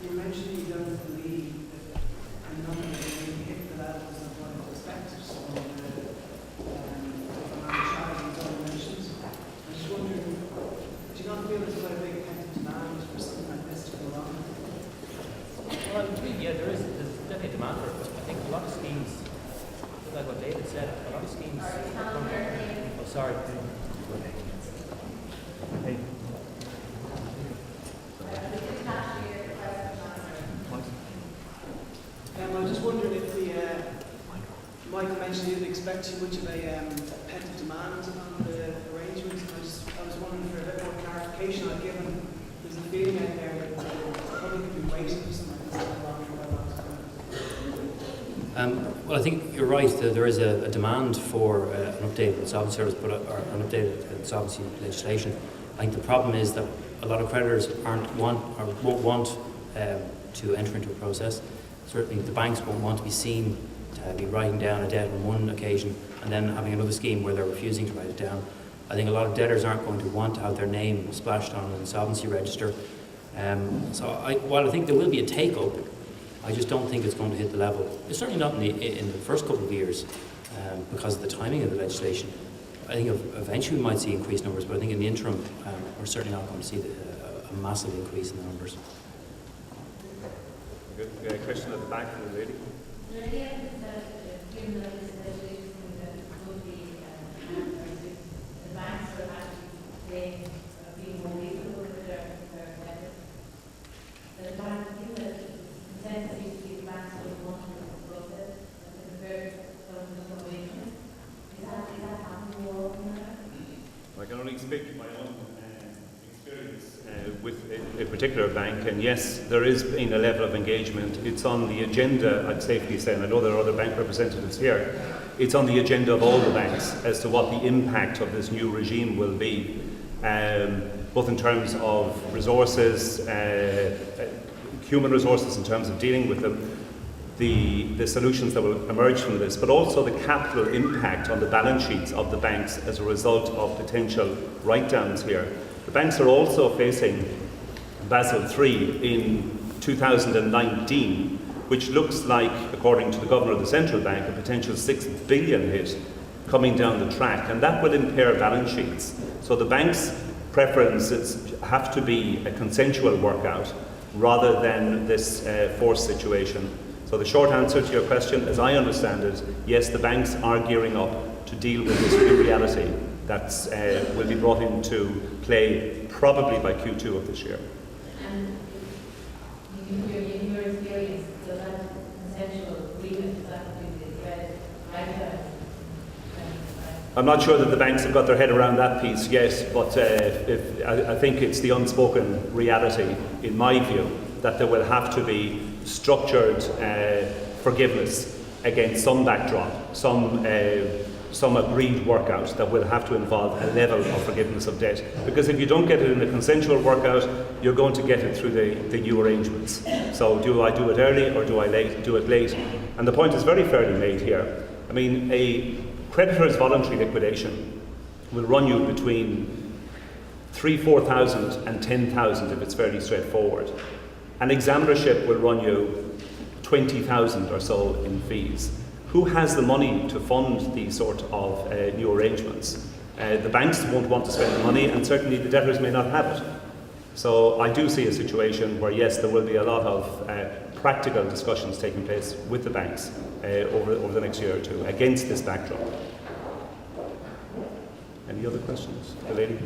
You mentioned you don't believe that a number will hit the levels of what is expected from charging donations. I'm just wondering, do you not feel there's quite a big pent-up demand for something like this to go on? Well, yeah, there's definitely a demand for it, but I think a lot of schemes, like what David said, a lot of schemes. Oh, sorry. Hey. I'm just wondering if Michael mentioned he didn't expect too much of a pent-up demand on the arrangements. I was wondering for a bit more clarification. I've given there's a feeling out there that the public could be waiting for something like this for a long time. Well, I think you're right that there is a demand for an updated insolvency service, or an updated insolvency legislation. I think the problem is that a lot of creditors won't want to enter into a process. Certainly, the banks won't want to be seen to be writing down a debt on one occasion and then having another scheme where they're refusing to write it down. I think a lot of debtors aren't going to want to have their name splashed on an insolvency register. While I think there will be a take-up, I just don't think it's going to hit the level. It's certainly not in the first couple of years because of the timing of the legislation. I think eventually we might see increased numbers, but I think in the interim we're certainly not going to see a massive increase in the numbers. Good. Question at the back from the lady. Is there any evidence that given that this legislation will be the banks will actually being more reasonable with their debtors? The bank, given that the consensus seems to be the banks will want to process and to convert some arrangements. Is that happening more often than that? I can only speak to my own experience with a particular bank, and yes, there is been a level of engagement. It's on the agenda, I'd safely say, and I know there are other bank representatives here, it's on the agenda of all the banks as to what the impact of this new regime will be, both in terms of resources, human resources in terms of dealing with the solutions that will emerge from this, but also the capital impact on the balance sheets of the banks as a result of potential write-downs here. The banks are also facing Basel III in 2019, which looks like, according to the Governor of the Central Bank, a potential $6 billion hit coming down the track, and that will impair balance sheets. So the banks' preferences have to be a consensual workout rather than this forced situation. So the short answer to your question, as I understand it, yes, the banks are gearing up to deal with this new reality that will be brought into play probably by Q2 of this year. And in your experience, does that consensual agreement, does that be read right? I'm not sure that the banks have got their head around that piece yet, but I think it's the unspoken reality, in my view, that there will have to be structured forgiveness against some backdrop, some agreed workout that will have to involve a level of forgiveness of debt. Because if you don't get it in a consensual workout, you're going to get it through the new arrangements. So do I do it early or do I do it late? And the point is very fairly made here. I mean, a creditor's voluntary liquidation will run you between 4,000 and 10,000 if it's fairly straightforward. An examinership will run you 20,000 or so in fees. Who has the money to fund these sort of new arrangements? The banks won't want to spend the money, and certainly the debtors may not have it. So I do see a situation where, yes, there will be a lot of practical discussions taking place with the banks over the next year or two against this backdrop. Any other questions? The lady?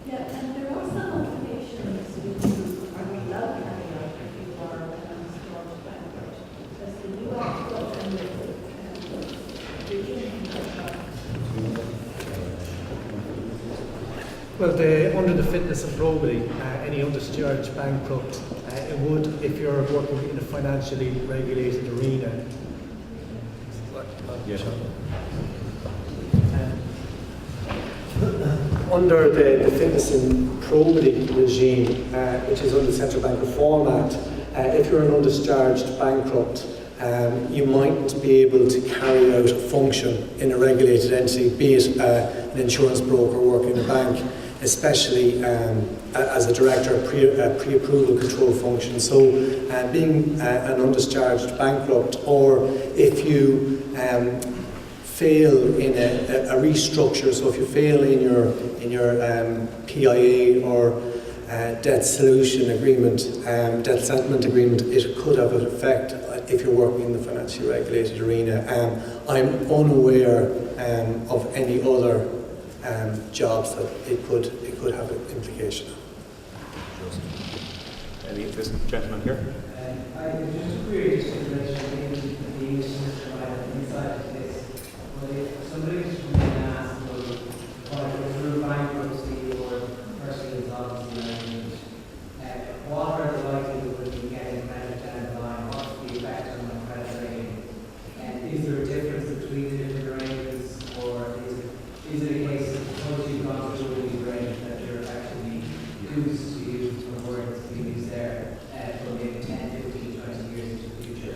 Yeah, and there are some motivations which are not allowed carrying out if you are a small bankrupt. Because the new article and the well, under the fitness and probity, any undischarged bankrupt, it would, if you're working in a financially regulated arena. Yes. Under the fitness and probity regime, which is under the Central Bank Reform Act, if you're an undischarged bankrupt, you mightn't be able to carry out a function in a regulated entity, be it an insurance broker working in a bank. especially as a director of pre-approval control function. So being an undischarged bankrupt, or if you fail in a restructure, so if you fail in your PIA or debt solution agreement, debt settlement agreement, it could have an effect if you're working in the financially regulated arena. I'm unaware of any other jobs that it could have an implication on. This gentleman here. I was just curious in relation to the English system inside of this. But if somebody's being asked to apply through bankruptcy or personal insolvency arrangement, what are the likelihood of you getting credit down the line? What's the effect on the credit rating? And is there a difference between the different arrangements, or is it a case of once you've gone through these arrangements that you're actually goose to use the words to use there for maybe 10, 15, 20 years into the future?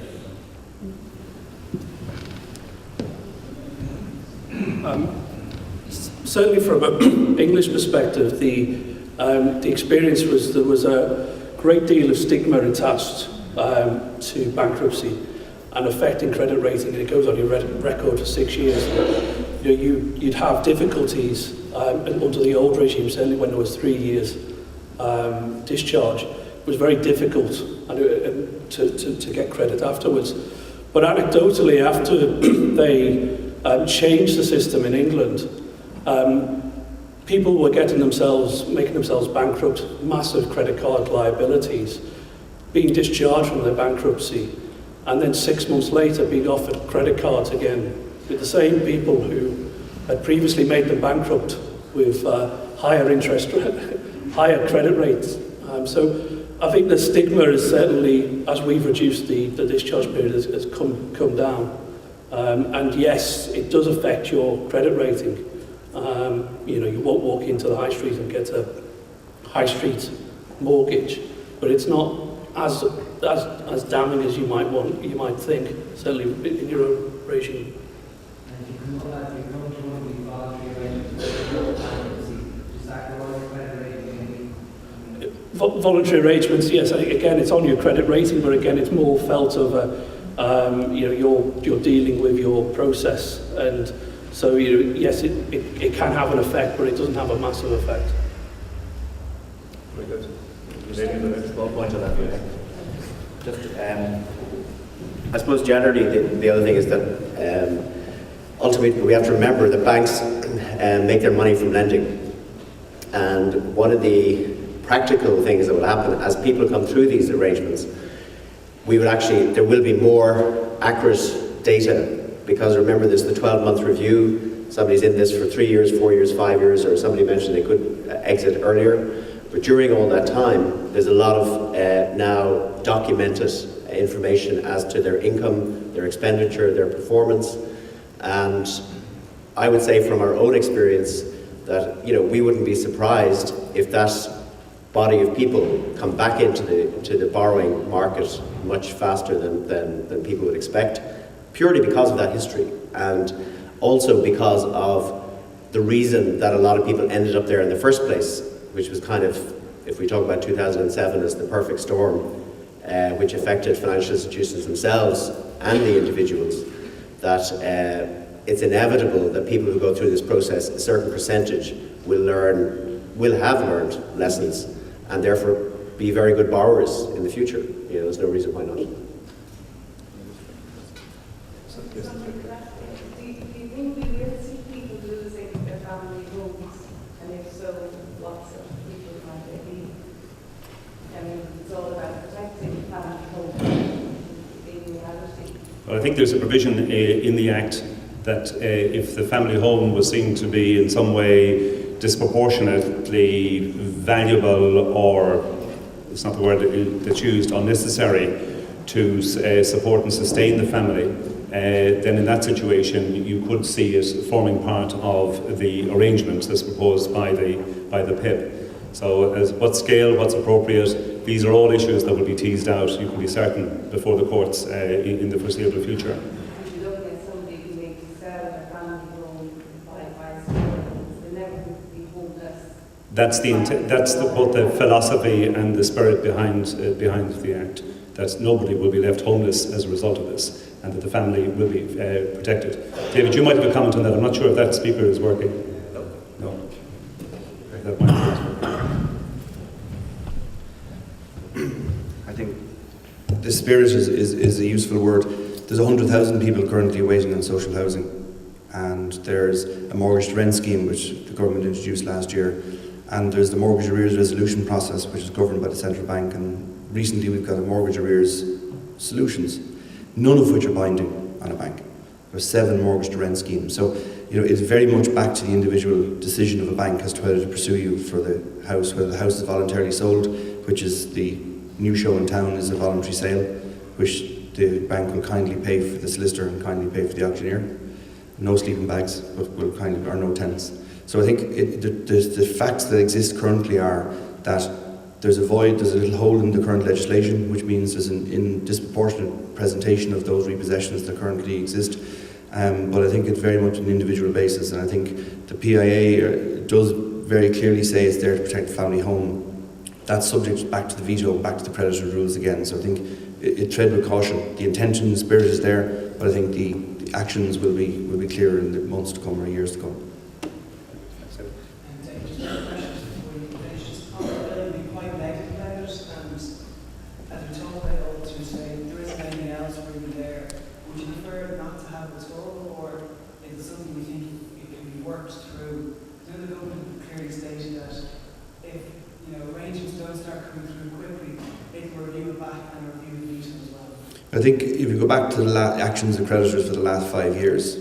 Certainly from an English perspective, the experience was there was a great deal of stigma attached to bankruptcy and affecting credit rating, and it goes on your record for 6 years. You'd have difficulties under the old regime, certainly when there was 3 years discharge. It was very difficult to get credit afterwards. But anecdotally, after they changed the system in England, people were making themselves bankrupt, massive credit card liabilities, being discharged from their bankruptcy, and then 6 months later being offered credit cards again with the same people who had previously made them bankrupt with higher interest, higher credit rates. So I think the stigma is certainly, as we've reduced the discharge period, has come down. And yes, it does affect your credit rating. You won't walk into the high street and get a high street mortgage, but it's not as damning as you might think, certainly in your own regime. And if you come to one of these voluntary arrangements, does that go on your credit rating? Voluntary arrangements, yes. Again, it's on your credit rating, but again, it's more felt of you're dealing with your process, and so yes, it can have an effect, but it doesn't have a massive effect. Very good. Maybe a small point on that. Just, I suppose generally the other thing is that ultimately we have to remember that banks make their money from lending, and one of the practical things that will happen as people come through these arrangements, there will be more accurate data, because remember there's the 12-month review. Somebody's in this for 3 years, 4 years, 5 years, or somebody mentioned they could exit earlier. But during all that time, there's a lot of now documented information as to their income, their expenditure, their performance. And I would say from our own experience that we wouldn't be surprised if that body of people come back into the borrowing market much faster than people would expect, purely because of that history, and also because of the reason that a lot of people ended up there in the first place, which was kind of, if we talk about 2007 as the perfect storm, which affected financial institutions themselves and the individuals, that it's inevitable that people who go through this process, a certain percentage will have learned lessons, and therefore be very good borrowers in the future. There's no reason why not. Do you think we will see people losing their family homes? And if so, what sort of people might they be? I mean, it's all about protecting family homes in reality. Well, I think there's a provision in the Act that if the family home was seen to be in some way disproportionately valuable, or it's not the word that's used, unnecessary to support and sustain the family, then in that situation you could see it forming part of the arrangement as proposed by the PIP. So as what scale, what's appropriate, these are all issues that will be teased out, you can be certain, before the courts in the foreseeable future. If you're looking at somebody who may sell their family home by the never be homeless. That's both the philosophy and the spirit behind the Act, that nobody will be left homeless as a result of this, and that the family will be protected. David, you might have a comment on that. I'm not sure if that speaker is working. No. That might be I think the spirit is a useful word. There's 100,000 people currently waiting on social housing, and there's a mortgage to rent scheme which the government introduced last year, and there's the mortgage arrears resolution process which is governed by the central bank, and recently we've got a mortgage arrears solutions, none of which are binding on a bank. There's 7 mortgage to rent schemes. So, it's very much back to the individual decision of a bank as to whether to pursue you for the house, whether the house is voluntarily sold, which is the new show in town is a voluntary sale, which the bank will kindly pay for the solicitor and kindly pay for the auctioneer. No sleeping bags, but will kindly, or no tenants. So I think the facts that exist currently are that there's a void, there's a little hole in the current legislation, which means there's an disproportionate presentation of those repossessions that currently exist. But I think it's very much an individual basis, and I think the PIA does very clearly say it's there to protect the family home. That's subject back to the veto, back to the creditor rules again. So I think it tread with caution. The intention, the spirit is there, but I think the actions will be clearer in the months to come or years to come. And just one question before you finish. Just on the bill, be quite negative about it, and as we talk about all this, we say there isn't anything else really there. Would you prefer not to have it at all, or is it something you think it can be worked through? The government clearly stated that if arrangements don't start coming through quickly, it will review it back and review the veto as well. I think if you go back to the actions of creditors for the last 5 years,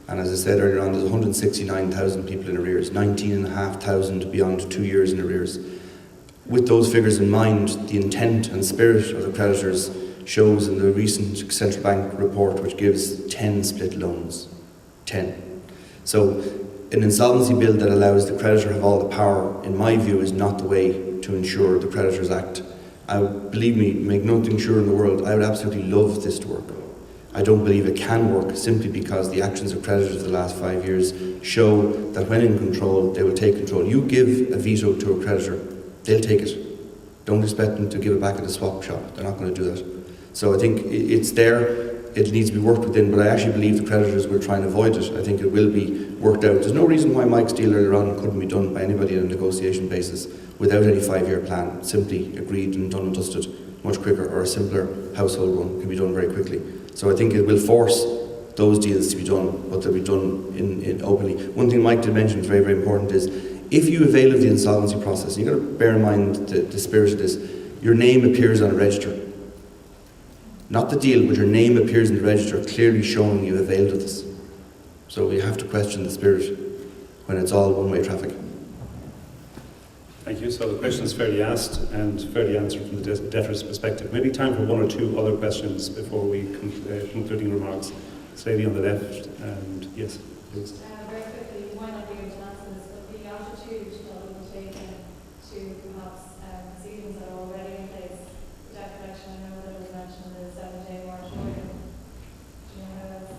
and as I said earlier on, there's 169,000 people in arrears, 19,500 beyond 2 years in arrears. With those figures in mind, the intent and spirit of the creditors shows in the recent central bank report, which gives 10 split loans. 10. So an insolvency bill that allows the creditor to have all the power, in my view, is not the way to ensure the Creditors Act. Believe me, make nothing sure in the world, I would absolutely love this to work. I don't believe it can work simply because the actions of creditors for the last 5 years show that when in control, they will take control. You give a veto to a creditor, they'll take it. Don't expect them to give it back at a swap shop. They're not going to do that. So I think it's there. It needs to be worked within, but I actually believe the creditors will try and avoid it. I think it will be worked out. There's no reason why Mike's deal earlier on couldn't be done by anybody on a negotiation basis without any 5-year plan, simply agreed and done and dusted much quicker, or a simpler household one can be done very quickly. So I think it will force those deals to be done, but they'll be done in openly. One thing Mike did mention is very, very important is if you avail of the insolvency process, you've got to bear in mind the spirit of this, your name appears on a register. Not the deal, but your name appears in the register, clearly showing you availed of this. So we have to question the spirit when it's all one-way traffic. Thank you. So the question is fairly asked and fairly answered from the debtor's perspective. Maybe time for 1 or 2 other questions before we concluding remarks. This lady on the left, and yes, please. Very quickly, you might not be able to answer this, but the attitude that will be taken to perhaps proceedings that are already in place, debt collection, I know that was mentioned, the 7-day moratorium. Do you know how else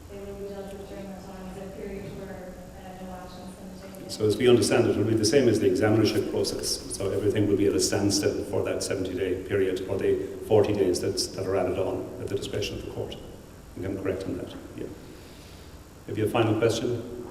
they will be dealt with during that time? Is there a period where no action is going to be taken? So as we understand it, it will be the same as the examinership process. So everything will be at a standstill for that 70-day period, or the 40 days that are added on at the discretion of the court. I think I'm correct on that. Yeah. Maybe a final question?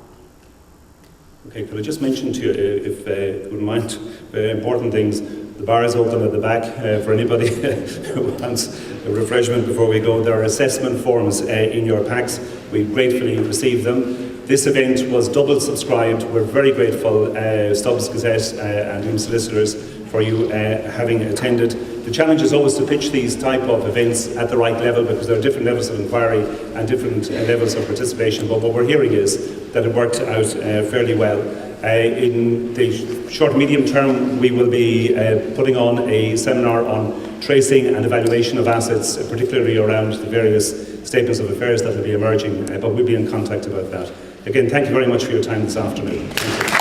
Okay, could I just mention to you, if you wouldn't mind, important things. The bar is open at the back for anybody who wants a refreshment before we go. There are assessment forms in your packs. We gratefully receive them. This event was double subscribed. We're very grateful, Stubbs Gazette and Hume Solicitors, for you having attended. The challenge is always to pitch these type of events at the right level, because there are different levels of inquiry and different levels of participation. But what we're hearing is that it worked out fairly well. In the short and medium term, we will be putting on a seminar on tracing and evaluation of assets, particularly around the various statements of affairs that will be emerging, but we'll be in contact about that. Again, thank you very much for your time this afternoon. Thank you.